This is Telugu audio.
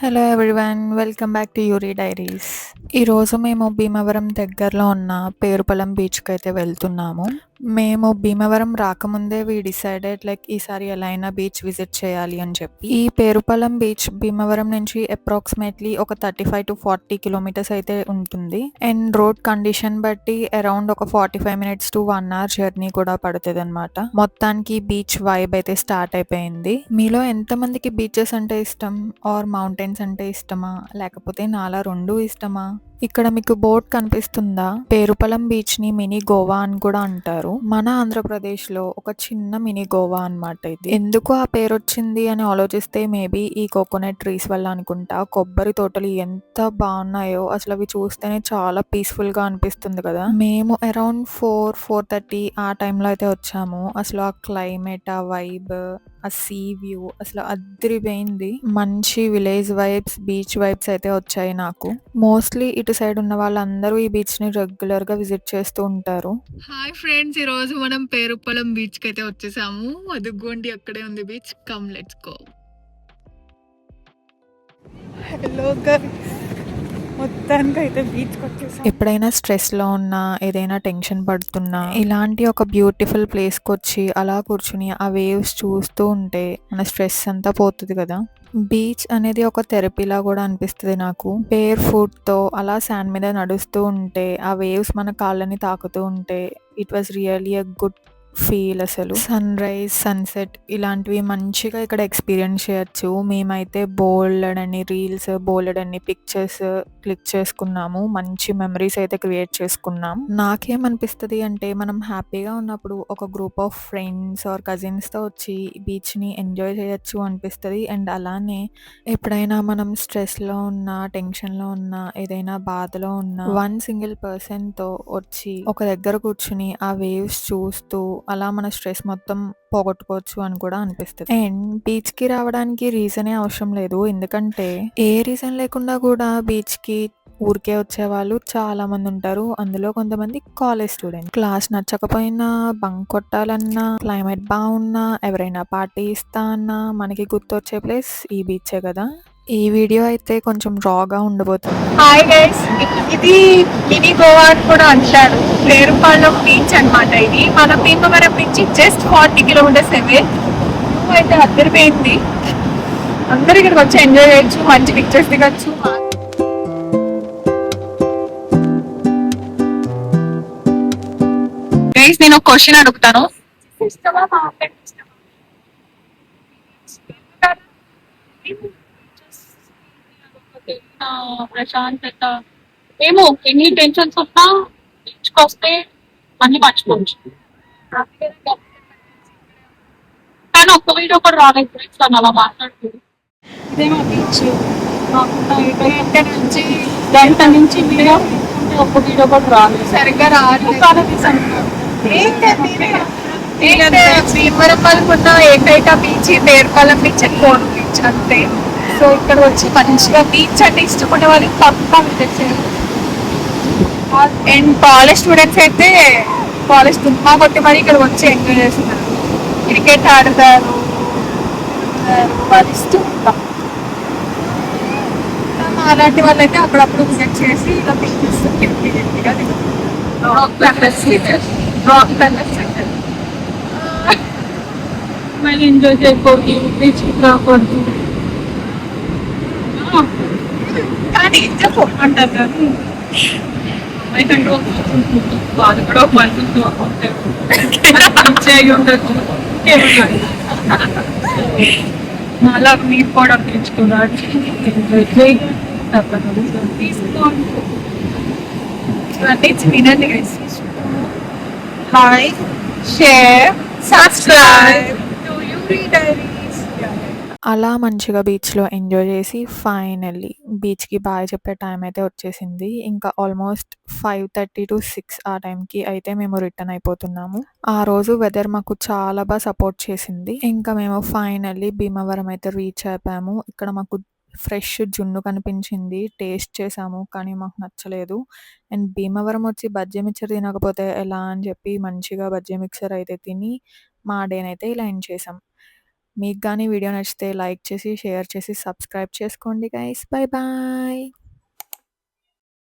Hello everyone, welcome back to Yuri Diaries. ఈరోజు మేము భీమవరం దగ్గరలో ఉన్న పేరుపల్లం బీచ్కి అయితే వెళ్తున్నాము. మేము భీమవరం రాకముందే డిసైడెడ్ ఈసారి ఎలా అయినా బీచ్ విజిట్ చేయాలి అని చెప్పి. ఈ పేరుపల్లం బీచ్ భీమవరం నుంచి అప్రాక్సిమేట్లీ ఒక 35 to 40 కిలోమీటర్స్ అయితే ఉంటుంది. అండ్ రోడ్ కండిషన్ బట్టి అరౌండ్ ఒక 45 minutes to 1 hour జర్నీ కూడా పడుతుంది అనమాట. మొత్తానికి బీచ్ వైబ్ అయితే స్టార్ట్ అయిపోయింది. మీలో ఎంతమందికి బీచెస్ అంటే ఇష్టం ఆర్ మౌంటైన్స్ అంటే ఇష్టమా, లేకపోతే నాలా రెండు ఇష్టమా? ఇక్కడ మీకు బోర్డ్ కనిపిస్తుందా? పేరుపల్లం బీచ్ ని మినీ గోవా అని కూడా అంటారు. మన ఆంధ్రప్రదేశ్ లో ఒక చిన్న మినీ గోవా అన్నమాట ఇది. ఎందుకు ఆ పేరు వచ్చింది అని ఆలోచిస్తే మేబీ ఈ కోకోనట్ ట్రీస్ వల్ల అనుకుంటా. కొబ్బరి తోటలు ఎంత బాగున్నాయో అసలు, అవి చూస్తేనే చాలా పీస్ఫుల్ గా అనిపిస్తుంది కదా. మేము అరౌండ్ 4-4:30 ఆ టైంలో అయితే వచ్చాము. అసలు ఆ క్లైమేట్, ఆ వైబ్, ఆ సీ వ్యూ అసలు అదిరిపోయింది. మంచి విలేజ్ వైబ్స్, బీచ్ వైబ్స్ అయితే వచ్చాయి నాకు. మోస్ట్లీ ఇటు సైడ్ ఉన్న వాళ్ళందరూ ఈ బీచ్ ని రెగ్యులర్ గా విజిట్ చేస్తూ ఉంటారు. హాయ్ ఫ్రెండ్స్, ఈ రోజు మనం పేరుపల్లం బీచ్ కి అయితే వచ్చేసాము. అదిగోండి అక్కడే ఉంది beach. Come let's go. Hello guys, మొత్తానికి అయితే బీచ్ కి వచ్చేసాం. ఎప్పుడైనా స్ట్రెస్ లో ఉన్నా, ఏదైనా టెన్షన్ పడుతున్నా, ఇలాంటి ఒక బ్యూటిఫుల్ ప్లేస్ కి వచ్చి అలా కూర్చుని ఆ వేవ్స్ చూస్తూ ఉంటే మన స్ట్రెస్ అంతా పోతుంది కదా. బీచ్ అనేది ఒక థెరపీలా కూడా అనిపిస్తుంది నాకు. బేర్ ఫుట్ తో అలా శాండ్ మీద నడుస్తూ ఉంటే, ఆ వేవ్స్ మన కాళ్ళని తాకుతూ ఉంటే, it was really a good feel. అసలు సన్ రైజ్, సన్సెట్ ఇలాంటివి మంచిగా ఇక్కడ ఎక్స్పీరియన్స్ చేయొచ్చు. మేమైతే బోల్డ్ అని రీల్స్, బోల్డ్ అని పిక్చర్స్ క్లిక్ చేసుకున్నాము. మంచి మెమరీస్ అయితే క్రియేట్ చేసుకున్నాం. నాకేమనిపిస్తుంది అంటే, మనం హ్యాపీగా ఉన్నప్పుడు ఒక గ్రూప్ ఆఫ్ ఫ్రెండ్స్ ఆర్ కజిన్స్తో వచ్చి బీచ్ని ఎంజాయ్ చేయొచ్చు అనిపిస్తుంది. అండ్ అలానే ఎప్పుడైనా మనం స్ట్రెస్లో ఉన్నా, టెన్షన్లో ఉన్నా, ఏదైనా బాధలో ఉన్నా, వన్ సింగిల్ పర్సన్తో వచ్చి ఒక దగ్గర కూర్చుని ఆ వేవ్స్ చూస్తూ అలా మన స్ట్రెస్ మొత్తం పోగొట్టుకోవచ్చు అని కూడా అనిపిస్తుంది. అండ్ బీచ్కి రావడానికి రీజనే అవసరం లేదు, ఎందుకంటే ఏ రీజన్ లేకుండా కూడా బీచ్కి ఊరికే వచ్చే వాళ్ళు చాలా మంది ఉంటారు. అందులో కొంతమంది కాలేజ్ స్టూడెంట్. క్లాస్ నచ్చకపోయినా, బంక్ కొట్టాలన్నా, క్లైమేట్ బాగున్నా, ఎవరైనా పార్టీ ఇస్తా అన్నా మనకి గుర్తొచ్చే ప్లేస్ ఈ బీచే కదా. ఈ వీడియో అయితే కొంచెం రాగా ఉండబోతుంది. హాయ్ గైస్, ఇది మినీ గోవా అని కూడా అంటారు. పేరుపాలెం బీచ్ అన్నమాట. ఇది మన భీమవరం నుంచి జస్ట్ 40 kilometers అవే. అయితే అద్దరిపోయింది. అందరు ఇక్కడికి వచ్చి ఎంజాయ్ చేయొచ్చు, మంచి పిక్చర్స్ దిగచ్చు. గైస్, నేను ఒక క్వశ్చన్ అడుగుతాను. ఇష్టమా మార్కెట్ ఇష్టమా? ప్రశాంతత ఏమో, ఎన్ని టెన్షన్స్ ఉన్నా బీచ్కొస్తే అన్ని మర్చిపోవచ్చు. కానీ ఒక్క వీడియో కూడా రాలేదు తను అలా మాట్లాడుతుంది. ఇదేమో బీచ్ నుంచి గంట నుంచి వీడియో ఒక్క వీడియో కూడా రాలేదు. సరిగ్గా రాలేదు. భీమవరం అనుకున్న ఏకైక beach Perupalem beach and code beach అంతే. సో ఇక్కడ వచ్చి మంచిగా బీచ్ అంటే ఇష్టపడే వాళ్ళకి పక్కా విజిట్ చేయాలి. అండ్ కాలేజ్ స్టూడెంట్స్ అయితే కాలేజ్ దుమ్మా కొట్టి మరి ఇక్కడ వచ్చి ఎంజాయ్ చేస్తున్నారు. క్రికెట్ ఆడతారు, వాళ్ళు ఇష్టం ఉంటాం. అలాంటి వాళ్ళైతే అప్పుడప్పుడు విజిట్ చేసి ఇలా పిక్నిక్స్ గట్టిగా రాక్ మళ్ళీ ఎంజాయ్ చేయకూడదు, బీచ్ రాకూడదు. కానీ ఎంజాయ్ అంటారు కానీ వాళ్ళు కూడా అలా మీరు కూడా తెచ్చుకున్నారు. తీసుకోండి, వినండి. Like, share, subscribe to Yuri Diaries. అలా మంచిగా బీచ్లో ఎంజాయ్ చేసి ఫైనల్లీ బీచ్కి బాయ్ చెప్పే టైం అయితే వచ్చేసింది. ఇంకా ఆల్మోస్ట్ 5:30 to 6 ఆ టైంకి అయితే మేము రిటర్న్ అయిపోతున్నాము. ఆ రోజు వెదర్ మాకు చాలా బాగా సపోర్ట్ చేసింది. ఇంకా మేము ఫైనల్లీ భీమవరం అయితే రీచ్ అయిపోయాము. ఇక్కడ మాకు ఫ్రెష్ జున్ను కనిపించింది, టేస్ట్ చేసాము కానీ మాకు నచ్చలేదు. అండ్ భీమవరం వచ్చి బజ్జీ మిక్చర్ తినకపోతే ఎలా అని చెప్పి మంచిగా బజ్జీ మిక్చర్ అయితే తిని మా డేనైతే ఇలా ఎండ్ చేసాం. మీకు గాని వీడియో నచ్చితే లైక్ చేసి, షేర్ చేసి, సబ్స్క్రైబ్ చేసుకోండి గైస్. Bye bye.